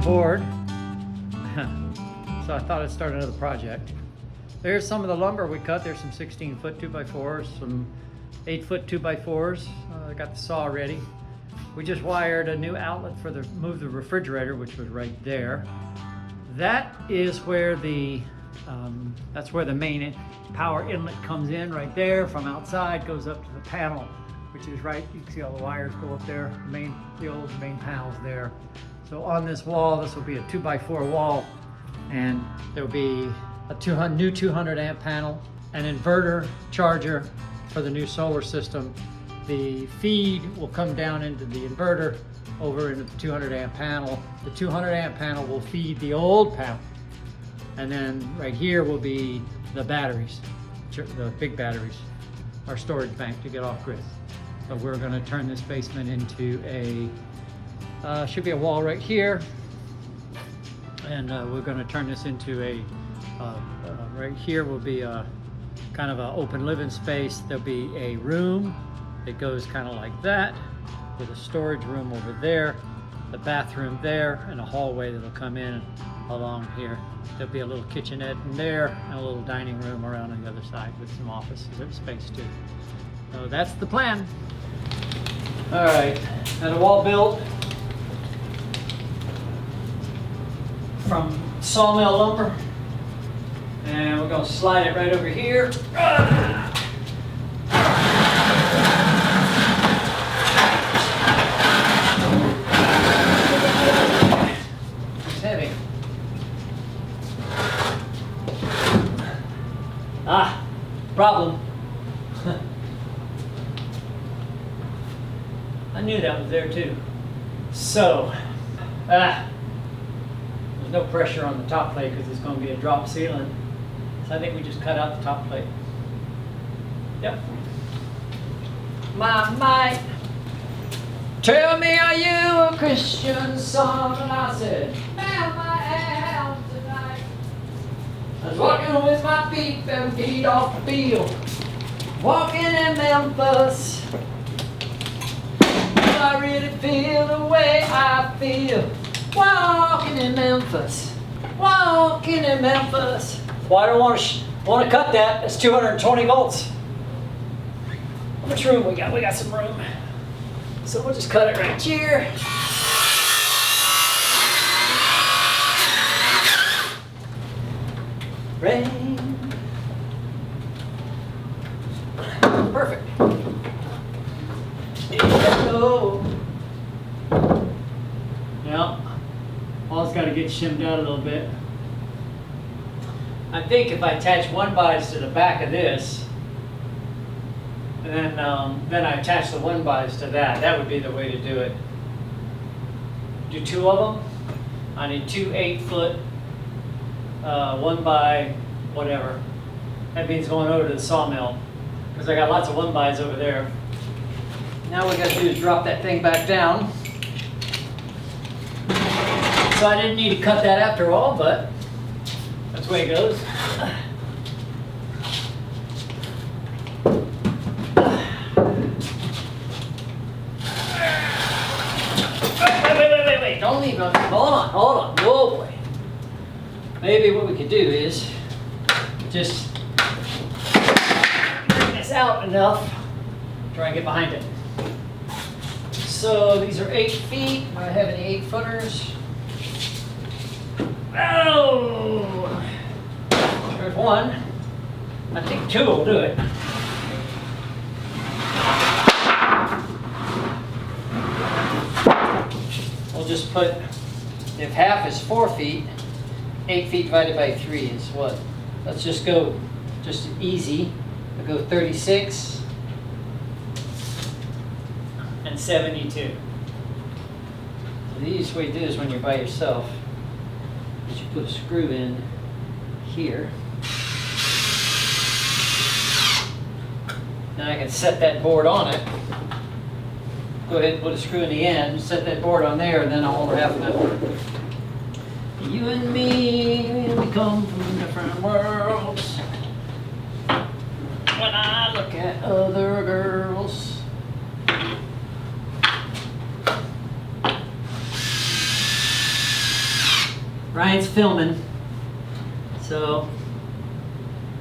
board. So I thought I'd start another project. There's some of the lumber we cut. There's some 16-foot 2x4s, some 8-foot 2x4s. I got the saw ready. We just wired a new outlet for move the refrigerator, which was right there. That is where that's where the main power inlet comes in, right there. From outside goes up to the panel, which is right. You can see all the wires go up there. The old main panel's there. So on this wall, this will be a 2x4 wall, and there'll be a new 200 amp panel, an inverter charger for the new solar system. The feed will come down into the inverter over into the 200 amp panel. The 200 amp panel will feed the old panel. And then right here will be the batteries, the big batteries, our storage bank to get off grid. So we're gonna turn this basement into should be a wall right here. And we're gonna turn this into right here will be a kind of an open living space. There'll be a room that goes kind of like that, with a storage room over there, the bathroom there, and a hallway that'll come in along here. There'll be a little kitchenette in there and a little dining room around on the other side with some office space too. So that's the plan. All right, got a wall built from sawmill lumber, and we're gonna slide it right over here. It's heavy. Problem. I knew that was there too. So, there's no pressure on the top plate because it's going to be a drop ceiling. So I think we just cut out the top plate. Yep. My tell me, are you a Christian son? And I said, ma'am, I am tonight. I was walking with my feet 7 feet off the field, walking in Memphis. I really feel the way I feel, walking in Memphis, walking in Memphis. Well, I don't want to cut that. It's 220 volts. How much room we got? We got some room. So we'll just cut it right here. Rain. Perfect. Now, all it's got to get shimmed out a little bit. I think if I attach one bias to the back of this, and then I attach the one bias to that would be the way to do it. Do 2 of them. I need 2 8-foot, 1 by whatever. That means going over to the sawmill, because I got lots of 1 bys over there. Now what we got to do is drop that thing back down. So I didn't need to cut that after all, but that's the way it goes. Wait. Don't leave. Hold on. Whoa, boy. Maybe what we could do is just bring this out enough. Try and get behind it. So these are 8 feet. I have any 8-footers. Oh! There's one. I think 2 will do it. We'll just put, if half is 4 feet, 8 feet divided by 3 is what? Let's just go, just easy. We'll go 36 and 72. So the easiest way to do this when you're by yourself is you put a screw in here. Now I can set that board on it. Go ahead and put a screw in the end, set that board on there, and then I won't have to. You and me, we come from different worlds. When I look at other girls. Ryan's filming, so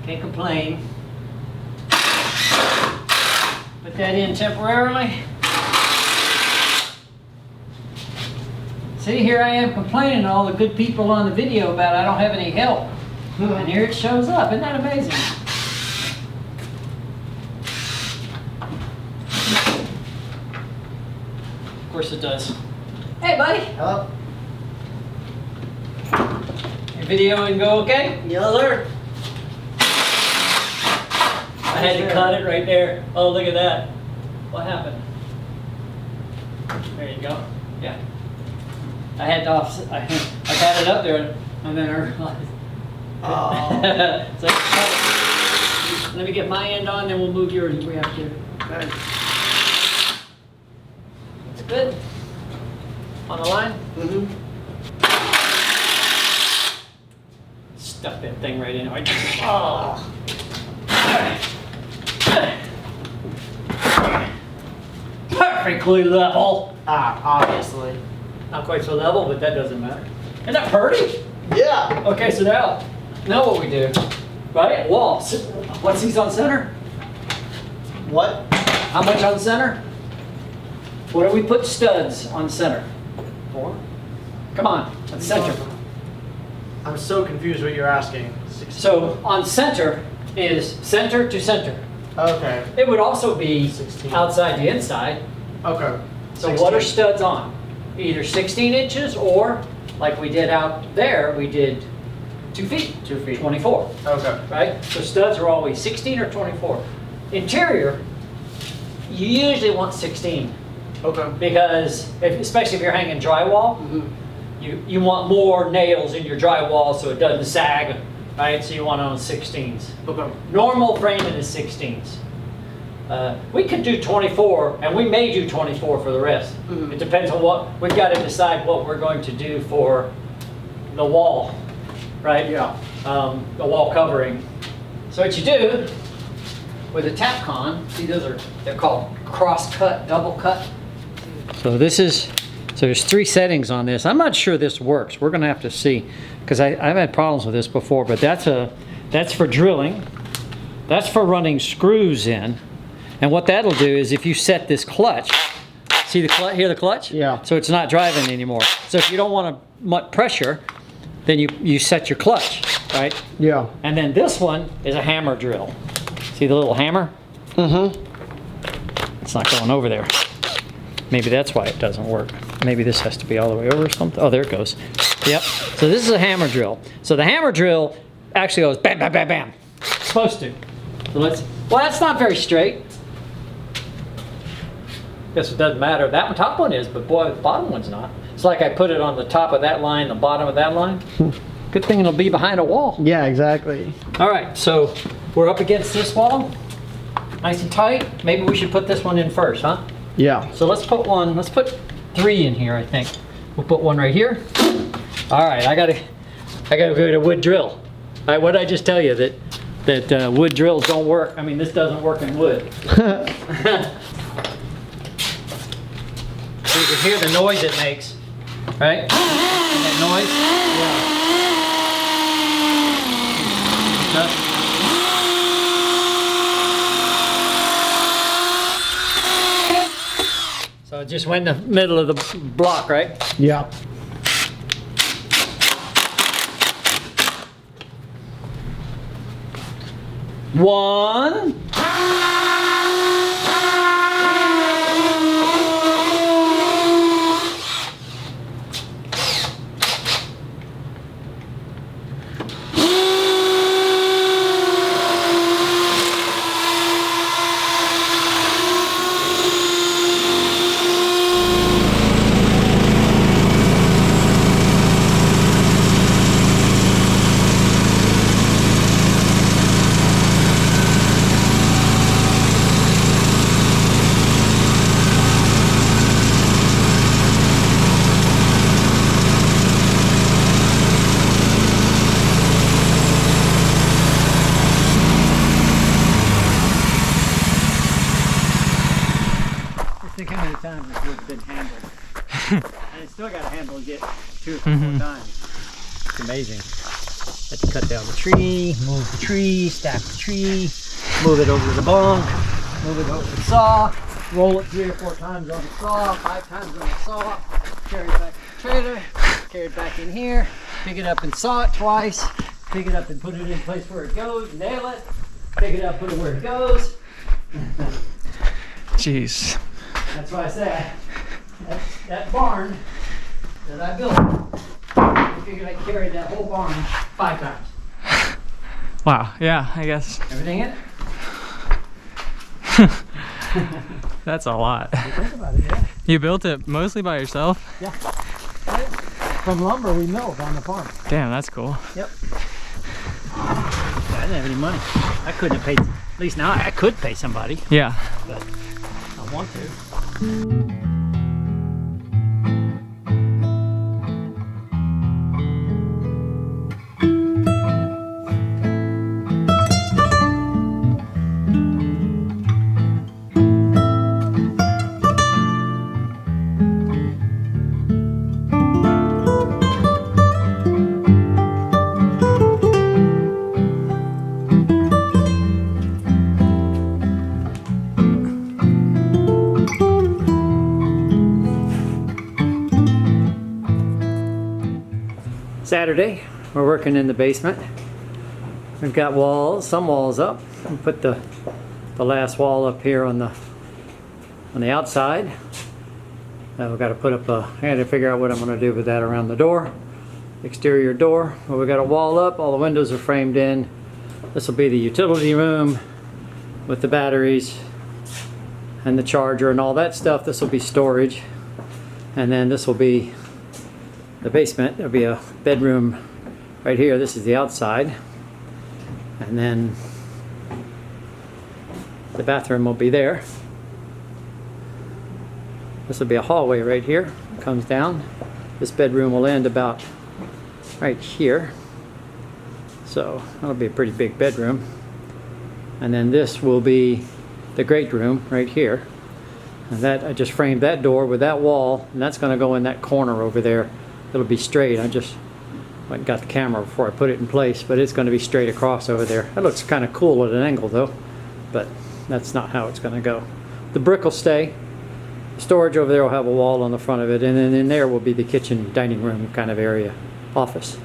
can't complain. Put that in temporarily. See, here I am complaining to all the good people on the video about I don't have any help. And here it shows up. Isn't that amazing? Of course it does. Hey, buddy. Hello? Your video and go okay? Yes, sir. I had to cut it right there. Oh, look at that. What happened? There you go. Yeah. I had to offset. I got it up there and then I realized. Oh. So let me get my end on, then we'll move yours. We have to. Okay. It's good. On the line? Mm-hmm. Stuck that thing right in. Oh. Perfectly level. Obviously. Not quite so level, but that doesn't matter. Isn't that pretty? Yeah. Okay, so now what we do, right? Walls. What's these on center? What? How much on center? What do we put studs on center? 4. Come on, at center. I'm so confused what you're asking. 16. So on center is center to center. Okay. It would also be 16. outside to inside. Okay. So what are 16. studs on? Either 16 inches or, like we did out there, we did 2 feet. 2 feet. 24, Okay. right? So studs are always 16 or 24. Interior, you usually want 16 Okay. because, especially if you're hanging drywall, Mm-hmm. you want more nails in your drywall so it doesn't sag, right? So you want it on 16s. Okay. Normal framing is 16s. We could do 24, and we may do 24 for the rest. Mhm. It depends on what, we've got to decide what we're going to do for the wall, right? Yeah. The wall covering. So what you do with a Tapcon, see they're called cross cut, double cut. So there's 3 settings on this. I'm not sure this works. We're gonna have to see, because I've had problems with this before, but that's for drilling. That's for running screws in. And what that'll do is if you set this clutch, see the clutch, hear the clutch? Yeah. So it's not driving anymore. So if you don't want much pressure, then you set your clutch, right? Yeah. And then this one is a hammer drill. See the little hammer? Mm-hmm. It's not going over there. Maybe that's why it doesn't work. Maybe this has to be all the way over or something. Oh, there it goes. Yep. So this is a hammer drill. So the hammer drill actually goes bam, bam, bam, bam. It's supposed to. So well, that's not very straight. Guess it doesn't matter. That top one is, but boy, the bottom one's not. It's like I put it on the top of that line, the bottom of that line. Good thing it'll be behind a wall. Yeah, exactly. All right, so we're up against this wall. Nice and tight. Maybe we should put this one in first, huh? Yeah. So let's put 3 in here, I think. We'll put one right here. All right, I gotta go get a wood drill. All right, what did I just tell you? That wood drills don't work. I mean, this doesn't work in wood. So you can hear the noise it makes, right? That noise? Yeah. So it just went in the middle of the block, right? Yeah. One. Think how many times this wood's been handled. And it's still got to handle it 2 or 3 more times. It's amazing. Had to cut down the tree, move the tree, stack the tree, move it over to the bunk, move it over to the saw, roll it 3 or 4 times on the saw, 5 times on the saw, carry it back to the trailer, carry it back in here, pick it up and saw it twice, pick it up and put it in place where it goes, nail it, pick it up, put it where it goes. Jeez. That's why I say that barn that I built, I figured I carried that whole barn 5 times. Wow. Yeah, I guess. Everything in it? That's a lot. Think about it, yeah. You built it mostly by yourself? Yeah. From lumber we milled on the farm. Damn, that's cool. Yep. I didn't have any money. I couldn't have paid, at least now I could pay somebody, Yeah. but I want to. Saturday, we're working in the basement. We've got some walls up. We put the last wall up here on the outside. Now we've got to put up I had to figure out what I'm going to do with that around the door, exterior door. Well, we got a wall up. All the windows are framed in. This will be the utility room with the batteries and the charger and all that stuff. This will be storage, and then this will be the basement. There'll be a bedroom right here. This is the outside, and then the bathroom will be there. This will be a hallway right here. It comes down. This bedroom will end about right here, so that'll be a pretty big bedroom. And then this will be the great room right here, and that I just framed that door with that wall, and that's going to go in that corner over there. It'll be straight. I just went and got the camera before I put it in place, but it's going to be straight across over there. That looks kind of cool at an angle though, but that's not how it's going to go. The brick will stay. The storage over there will have a wall on the front of it, and then in there will be the kitchen, dining room kind of area, office.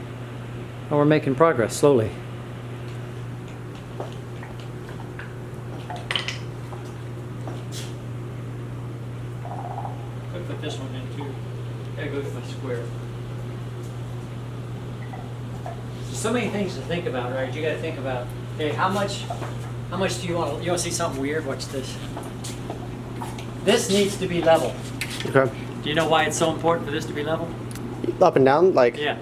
And we're making progress slowly. I'll put this one in too. Gotta go to my square. So many things to think about, right? You got to think about, okay, how much do you want to see something weird? Watch this. This needs to be level. Okay. Do you know why it's so important for this to be level? Up and down, like, Yeah.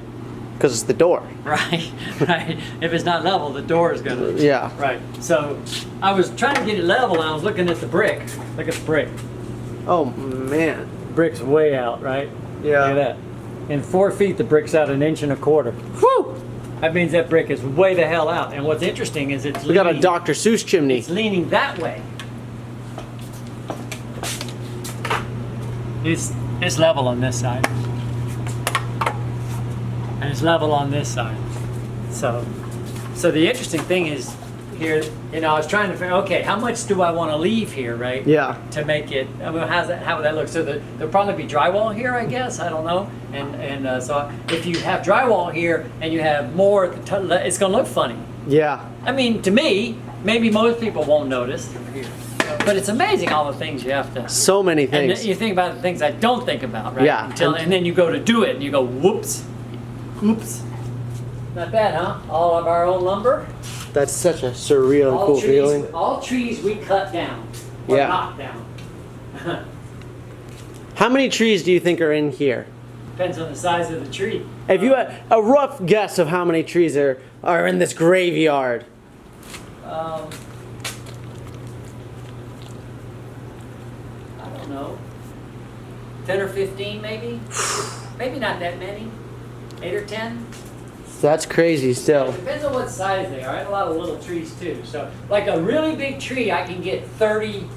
because it's the door. Right, right. If it's not level, the door is gonna. Yeah. Right. So I was trying to get it level, and I was looking at the brick. Look at the brick. Oh man. Brick's way out, right? Yeah. Look at that. In 4 feet, the brick's out 1.25 inches. Whew! That means that brick is way the hell out. And what's interesting is it's We got a leaning- Dr. Seuss chimney. It's leaning that way. It's level on this side. And it's level on this side. So the interesting thing is here, you know, I was trying to figure, okay, how much do I want to leave here, right? Yeah. To make it, I mean, how would that look? So there'll probably be drywall here, I guess. I don't know. And so if you have drywall here and you have more, it's going to look funny. Yeah. I mean, to me, maybe most people won't notice. But it's amazing all the things you have to. So many And things. you think about the things I don't think about, right? Yeah. And then you go to do it and you go, whoops. Oops. Not bad, huh? All of our own lumber. That's such a surreal and cool feeling. All trees we cut down. Or Yeah. knocked down. How many trees do you think are in here? Depends on the size of the tree. If you had a rough guess of how many trees are in this graveyard. I don't know. 10 or 15 maybe? Maybe not that many. 8 or 10? That's crazy still. It depends on what size they are. I have a lot of little trees too. So, like a really big tree, I can get 35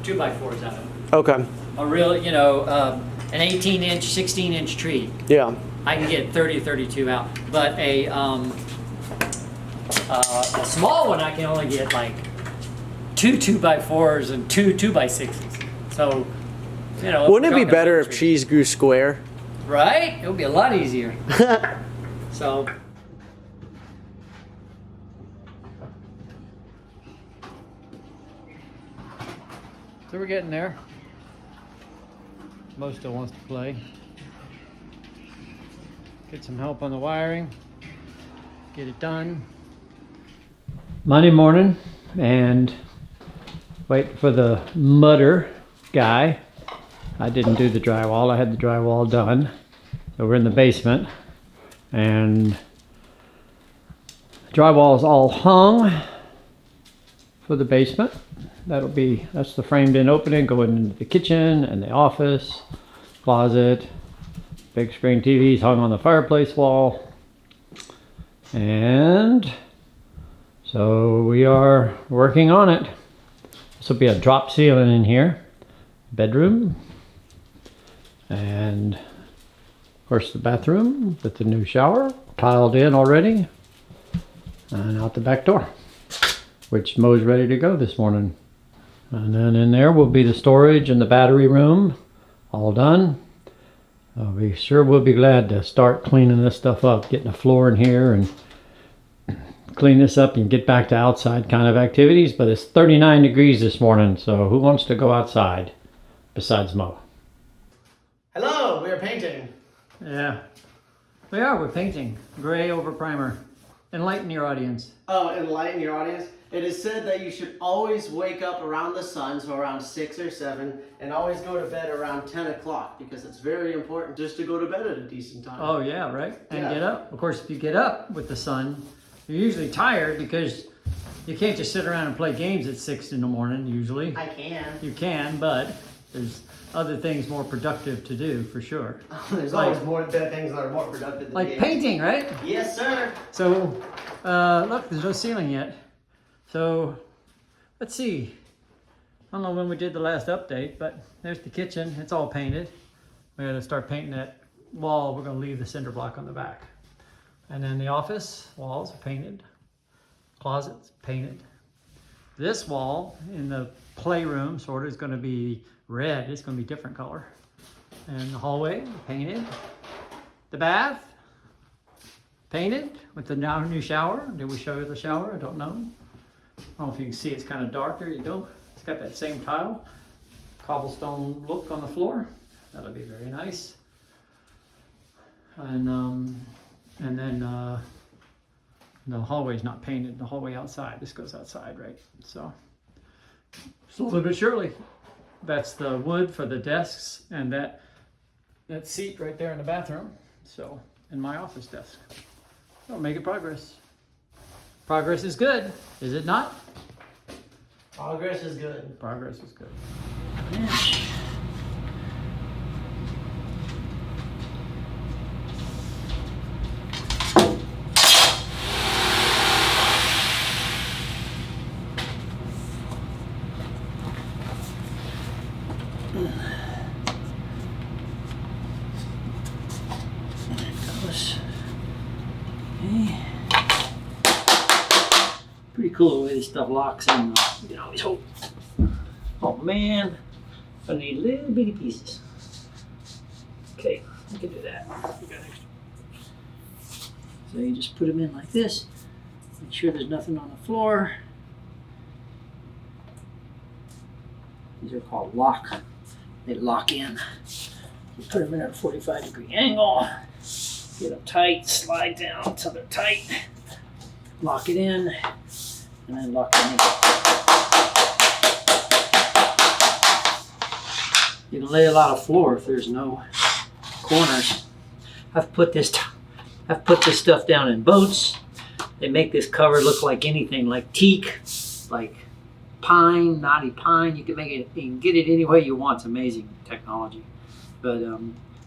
2x4s out of it. Okay. A real, you know, an 18-inch, 16-inch tree, Yeah. I can get 30 or 32 out. But a small one, I can only get like 2 2x4s and 2 2x6s. So, you know. Wouldn't it be talking better about if trees grew square? Right? It would be a lot easier. So. So we're getting there. Mo still wants to play. Get some help on the wiring. Get it done. Monday morning, and wait for the mudder guy. I didn't do the drywall. I had the drywall done. So we're in the basement, and drywall is all hung for the basement. That's the framed in opening going into the kitchen and the office, closet, big screen TVs hung on the fireplace wall. And so we are working on it. This will be a drop ceiling in here, bedroom, and of course the bathroom with the new shower, tiled in already, and out the back door, which Mo's ready to go this morning. And then in there will be the storage and the battery room, all done. We sure will be glad to start cleaning this stuff up, getting a floor in here and clean this up and get back to outside kind of activities. But it's 39 degrees this morning, so who wants to go outside besides Mo? Hello, we are painting. Yeah, we're painting gray over primer. Enlighten your audience. Oh, enlighten your audience. It is said that you should always wake up around the sun, so around 6 or 7, and always go to bed around 10 o'clock, because it's very important just to go to bed at a decent time. Oh yeah, right? And Yeah. get up. Of course, if you get up with the sun, you're usually tired because you can't just sit around and play games at 6 in the morning usually. I can. You can, but there's other things more productive to do for sure. There's always more things that are more productive than Like games. painting, right? Yes, sir. So, look, there's no ceiling yet. So, let's see. I don't know when we did the last update, but there's the kitchen. It's all painted. We're gonna start painting that wall. We're gonna leave the cinder block on the back. And then the office walls are painted. Closets painted. This wall in the playroom sort of is gonna be red. It's gonna be different color. And the hallway painted. The bath painted with the new shower. Did we show you the shower? I don't know. I don't know if you can see, it's kind of dark. There you go. It's got that same tile, cobblestone look on the floor. That'll be very nice. And then the hallway's not painted. The hallway outside. This goes outside, right? So slowly but surely. That's the wood for the desks and that seat right there in the bathroom. So, and my office desk. So making progress. Progress is good, is it not? Progress is good. Progress is good. Pretty cool the way this stuff locks in though. You can always hold. Oh man, I need little bitty pieces. Okay, we can do that. We got extra. So you just put them in like this. Make sure there's nothing on the floor. These are called lock. They lock in. You put them in at a 45-degree angle. Get them tight, slide down until they're tight. Lock it in, and then lock it in. You can lay a lot of floor if there's no corners. I've put this stuff down in boats. They make this cover look like anything, like teak, like pine, knotty pine. You can make it. You can get it any way you want. It's amazing technology. But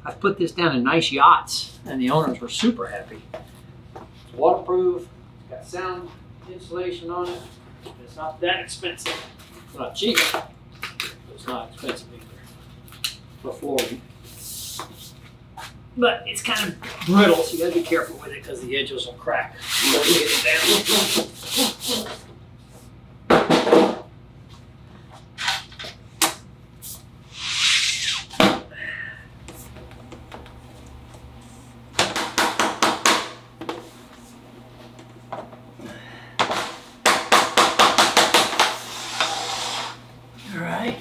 I've put this down in nice yachts, and the owners were super happy. It's waterproof. Got sound insulation on it. It's not that expensive. It's not cheap, but it's not expensive either for flooring. but it's kind of brittle, so you gotta be careful with it because the edges will crack. Let me get it down. All right.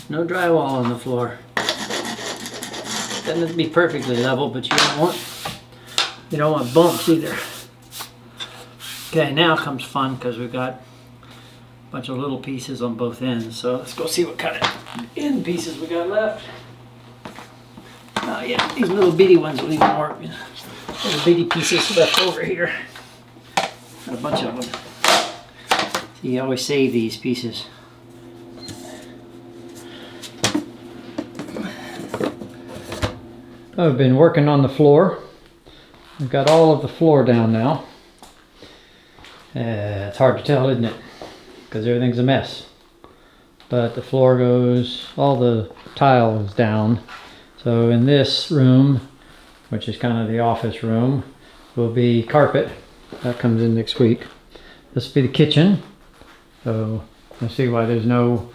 No drywall on the floor. Doesn't have to be perfectly level, but you don't want bumps either. Okay, now comes fun because we've got a bunch of little pieces on both ends. So let's go see what kind of end pieces we got left. Oh yeah, these little bitty ones will even work. Little bitty pieces left over here. Got a bunch of them. So you always save these pieces. I've been working on the floor. I've got all of the floor down now. It's hard to tell, isn't it? Because everything's a mess. But the floor goes, all the tile is down. So in this room, which is kind of the office room, will be carpet. That comes in next week. This will be the kitchen. So you'll see why there's no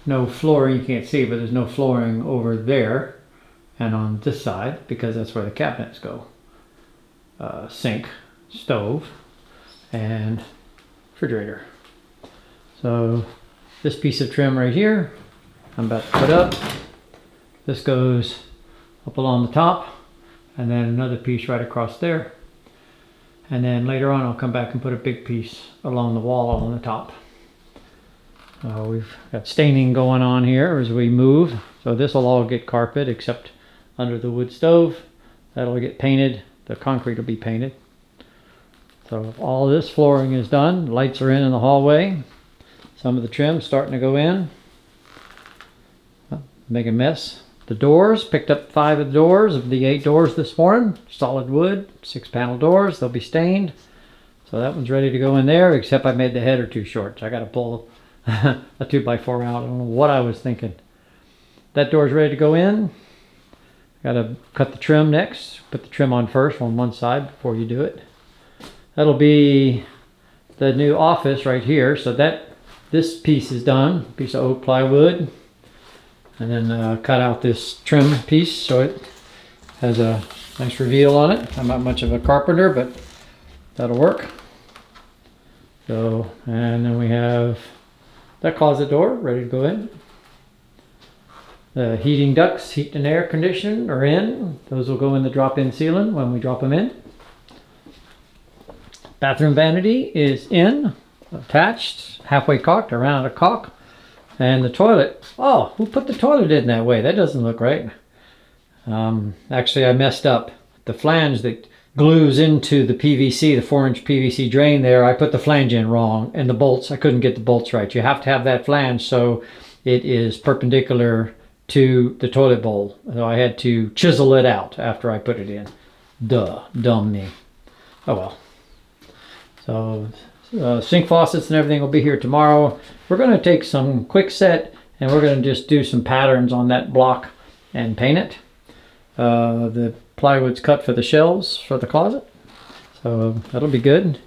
flooring. You can't see, but there's no flooring over there. And on this side, because that's where the cabinets go. Sink, stove, and refrigerator. So this piece of trim right here, I'm about to put up. This goes up along the top, and then another piece right across there. And then later on I'll come back and put a big piece along the wall on the top. We've got staining going on here as we move. So this will all get carpet except under the wood stove. That'll get painted. The concrete will be painted. So all this flooring is done. Lights are in the hallway. Some of the trim's starting to go in. Make a mess. The doors, picked up 5 of the doors of the 8 doors this morning. Solid wood, 6 panel doors. They'll be stained. So that one's ready to go in there, except I made the header too short. So I got to pull a 2x4 out. I don't know what I was thinking. That door's ready to go in. Got to cut the trim next. Put the trim on first on one side before you do it. That'll be the new office right here. So this piece is done. Piece of oak plywood. And then cut out this trim piece so it has a nice reveal on it. I'm not much of a carpenter, but that'll work. So, and then we have that closet door ready to go in. The heating ducts, heat and air condition, are in. Those will go in the drop-in ceiling when we drop them in. Bathroom vanity is in, attached, halfway caulked, around a caulk. And the toilet, oh, who put the toilet in that way? That doesn't look right. Actually, I messed up. The flange that glues into the PVC, the 4-inch PVC drain there, I put the flange in wrong. And the bolts, I couldn't get the bolts right. You have to have that flange so it is perpendicular to the toilet bowl. So I had to chisel it out after I put it in. Duh, dumb me. Oh well. So sink faucets and everything will be here tomorrow. We're going to take some quick set and we're going to just do some patterns on that block and paint it. The plywood's cut for the shelves for the closet. So that'll be good.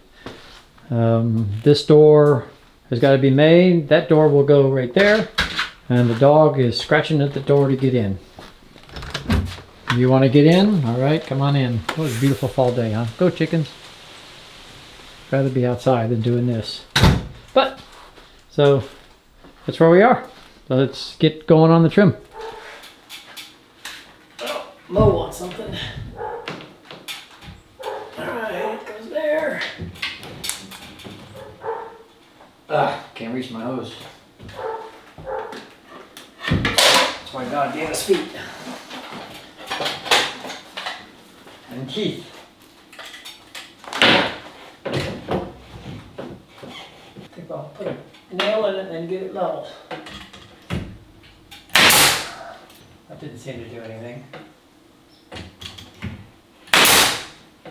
This door has got to be made. That door will go right there. And the dog is scratching at the door to get in. You want to get in? All right, come on in. Oh, it's a beautiful fall day, huh? Go chickens. Rather be outside than doing this. But, so, that's where we are. So let's get going on the trim. Oh, Mo wants something. Alright, it goes there. Can't reach my hose. That's why God gave us feet. And teeth. I think I'll put a nail in it and get it level. That didn't seem to do anything.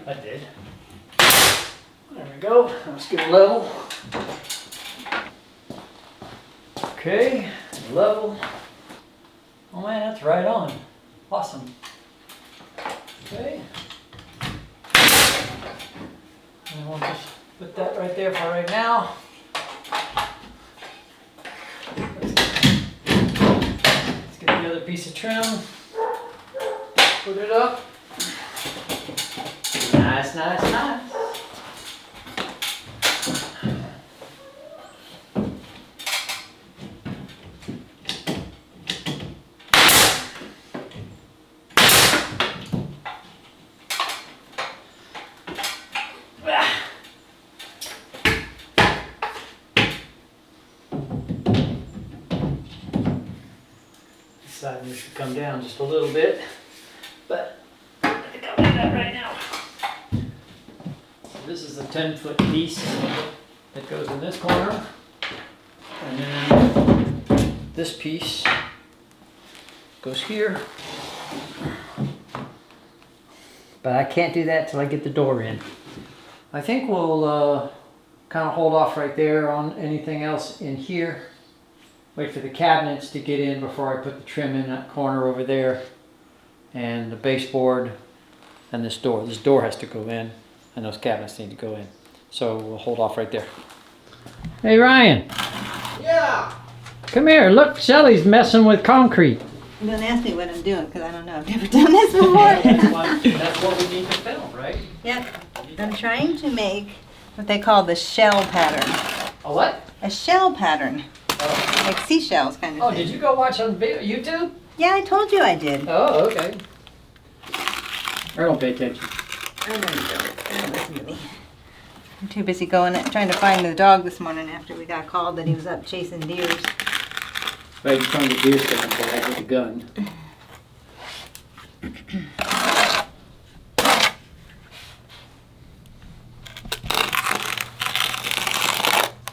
That did. There we go. Let's get it level. Okay, level. Oh man, that's right on. Awesome. Okay. And we'll just put that right there for right now. Let's get the other piece of trim. Put it up. Nice, nice, nice. This side needs to come down just a little bit, but I think I'll do that right now. So this is a 10-foot piece that goes in this corner, and then this piece goes here. But I can't do that till I get the door in. I think we'll kind of hold off right there on anything else in here. Wait for the cabinets to get in before I put the trim in that corner over there. And the baseboard and this door. This door has to go in and those cabinets need to go in. So we'll hold off right there. Hey Ryan, Yeah. come here. Look, Shelly's messing with concrete. Don't ask me what I'm doing because I don't know. I've never done this before. That's what we need to film, right? Yep. I'm trying to make what they call the shell pattern. A what? A shell pattern. Like seashells kind of Oh, thing. did you go watch on YouTube? Yeah, I told you I did. Oh, okay. I don't pay attention. I know you don't. Don't listen to me. I'm too busy trying to find the dog this morning after we got called that he was up chasing deers. Right in front of the deer stand with a gun.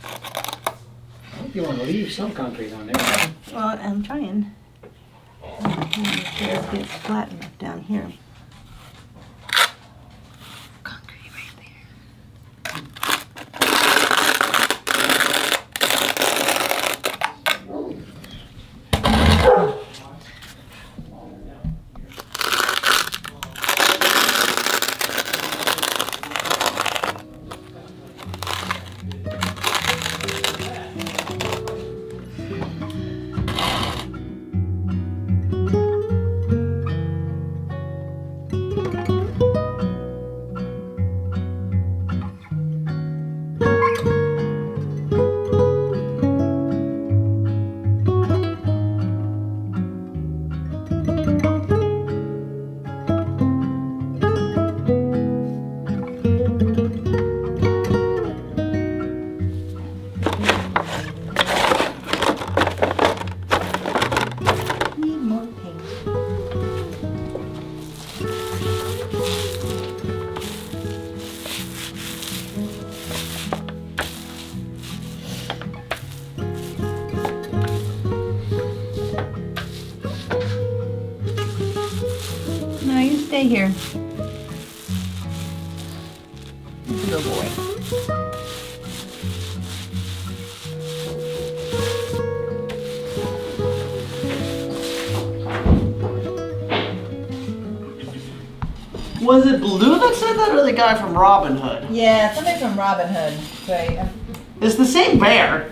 I think you want to leave some concrete on there. Well, I'm trying. Let's get flat enough down here. Concrete right there. Need more paint. No, you stay here. Good boy. Was it Blue that said that, or the guy from Robin Hood? Yeah, somebody from Robin Hood. Right. It's the same bear.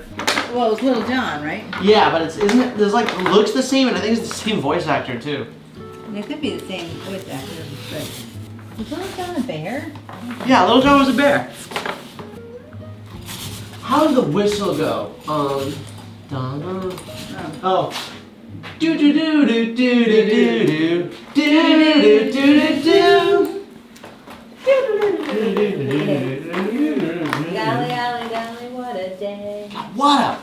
Well, it was Little John, right? Yeah, but isn't it? There's like looks the same, and I think it's the same voice actor too. It could be the same voice actor, but was Little John a bear? Yeah, Little John was a bear. How did the whistle go? Dun-dun. Oh. Do do do do do do do do do do do do. Golly, golly, golly, what a day. What a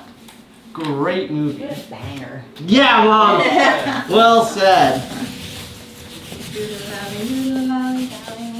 great movie. What a banger. Yeah, Mom. Well said. Doodle-lolly, doodle-lolly, golly,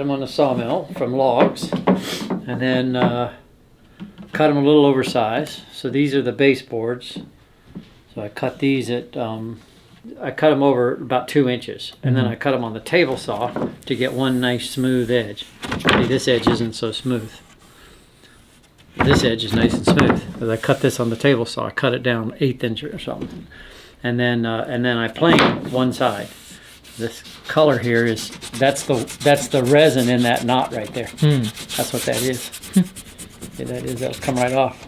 them on the sawmill from logs, and then cut them a little oversized. So these are the baseboards. So I cut these at, I cut them over about 2 inches, and then I cut them on the table saw to get one nice smooth edge. See, this edge isn't so smooth. This edge is nice and smooth. Because I cut this on the table saw, I cut it down 1/8 inch or something, and then I plane one side. This color here is that's the resin in that knot right there. That's what that is. Yeah, that is. That'll come right off.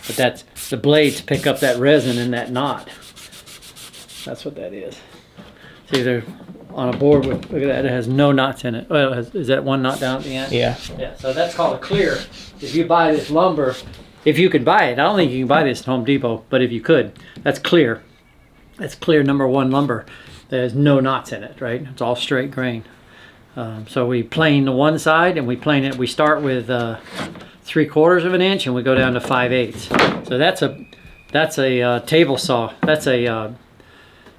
But that's the blades pick up that resin in that knot. That's what that is. See, they're on a board with, look at that, it has no knots in it. Well, is that one knot down at the end? Yeah. Yeah, so that's called a clear. If you buy this lumber, if you can buy it, I don't think you can buy this at Home Depot, but if you could, that's clear. That's clear #1 lumber. There's no knots in it, right? It's all straight grain. So we plane the one side, and we plane it. We start with 3/4 of an inch, and we go down to 5/8. So that's a table saw. That's a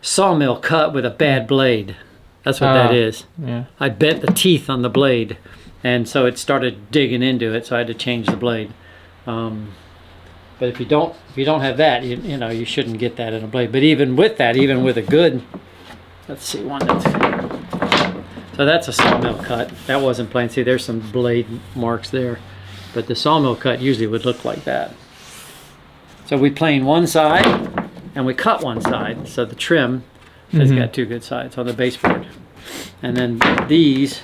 sawmill cut with a bad blade. That's what that is. Yeah. I bent the teeth on the blade, and so it started digging into it. So I had to change the blade. But if you don't have that, you know you shouldn't get that in a blade. But even with that, even with a good, let's see, one that's, so that's a sawmill cut. That wasn't plain. See, there's some blade marks there, but the sawmill cut usually would look like that. So we plane one side, and we cut one side. So the trim has got 2 good sides on the baseboard, and then these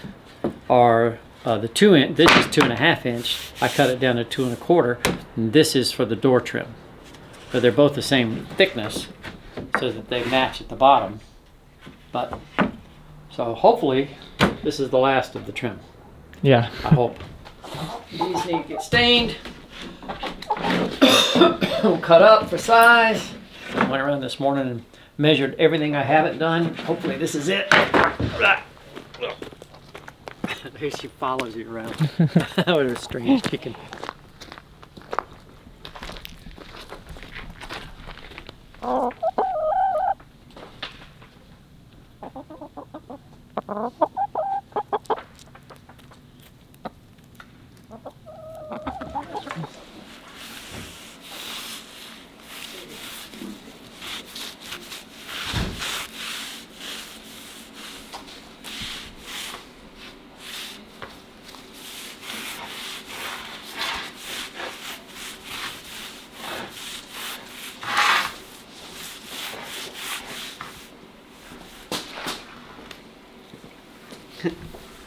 are the 2 inch. This is 2.5 inch. I cut it down to 2 1/4, and this is for the door trim. So they're both the same thickness, so that they match at the bottom. But so hopefully this is the last of the trim. Yeah. I hope. These need to get stained. Cut up for size. I went around this morning and measured everything I haven't done. Hopefully this is it. Here she follows you around. That was a strange chicken.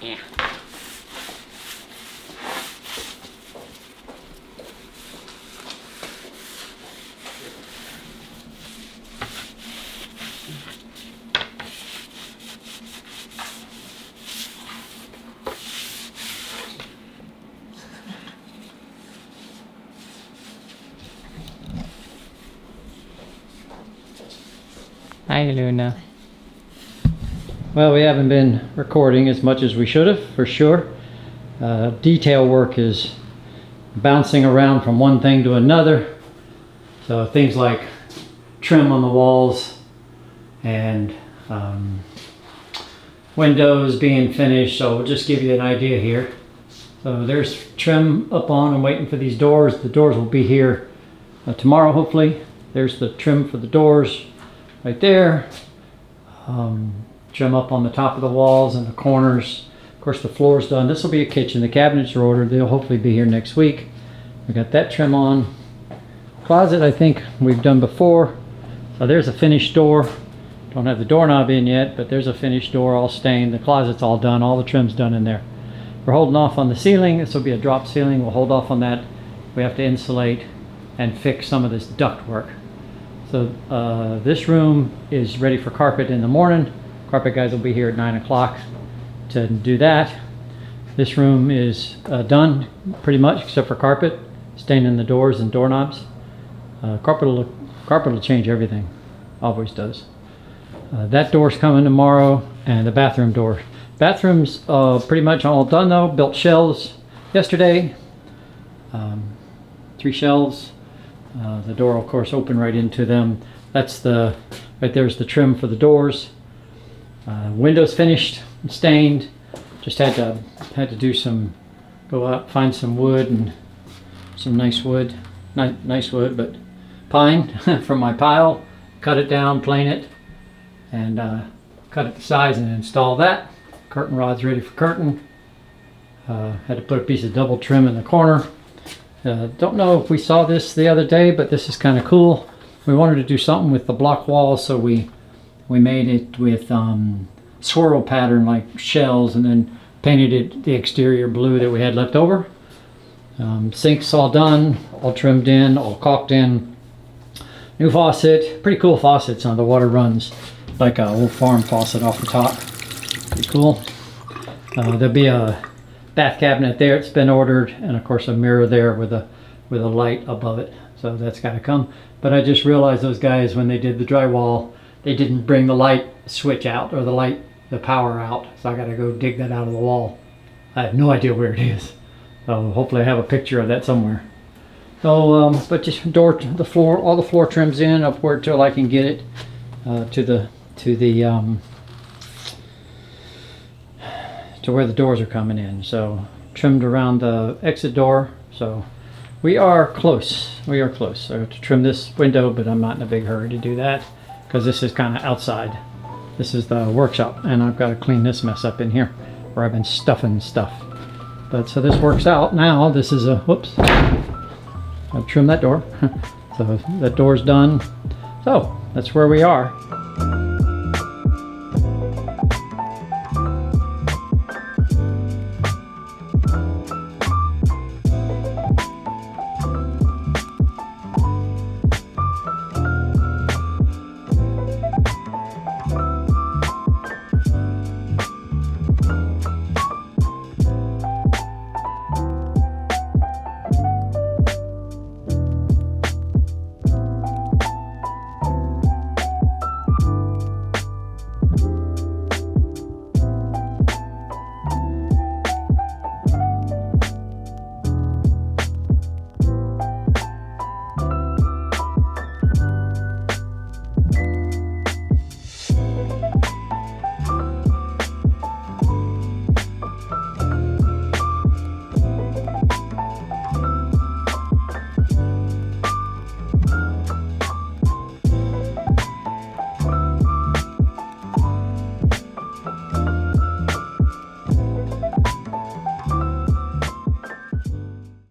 Yeah. Hi, Luna. Well, we haven't been recording as much as we should have, for sure. Detail work is bouncing around from one thing to another. So things like trim on the walls and windows being finished. So we'll just give you an idea here. So there's trim up on and waiting for these doors. The doors will be here tomorrow, hopefully. There's the trim for the doors right there. Trim up on the top of the walls and the corners. Of course, the floor's done. This will be a kitchen. The cabinets are ordered. They'll hopefully be here next week. We got that trim on. Closet, I think we've done before. So there's a finished door. Don't have the doorknob in yet, but there's a finished door all stained. The closet's all done. All the trim's done in there. We're holding off on the ceiling. This will be a drop ceiling. We'll hold off on that. We have to insulate and fix some of this duct work. So this room is ready for carpet in the morning. Carpet guys will be here at 9 o'clock to do that. This room is done pretty much except for carpet, staining the doors and doorknobs. Carpet will change everything, always does. That door's coming tomorrow, and the bathroom door. Bathroom's pretty much all done though. Built shelves yesterday, 3 shelves. The door, of course, open right into them. That's right there's the trim for the doors. Windows finished, stained. just had to do some, go out, find some wood and some nice wood, nice wood, but pine from my pile, cut it down, plane it, and cut it to size and install that. Curtain rod's ready for curtain. Had to put a piece of double trim in the corner. Don't know if we saw this the other day, but this is kind of cool. We wanted to do something with the block wall, so we made it with swirl pattern like shells, and then painted it the exterior blue that we had left over. Sinks all done, all trimmed in, all caulked in. New faucet, pretty cool faucets. The water runs like a old farm faucet off the top. Pretty cool. There'll be a bath cabinet there. It's been ordered, and of course a mirror there with a light above it. So that's got to come. But I just realized those guys, when they did the drywall, they didn't bring the light switch out, or the power out. So I got to go dig that out of the wall. I have no idea where it is. So hopefully I have a picture of that somewhere. So, but just the floor, all the floor trims in upward till I can get it to where the doors are coming in. So trimmed around the exit door. So we are close. We are close. I have to trim this window, but I'm not in a big hurry to do that because this is kind of outside. This is the workshop, and I've got to clean this mess up in here where I've been stuffing stuff. But so this works out now. This is a, whoops, I've trimmed that door. So that door's done. So that's where we are.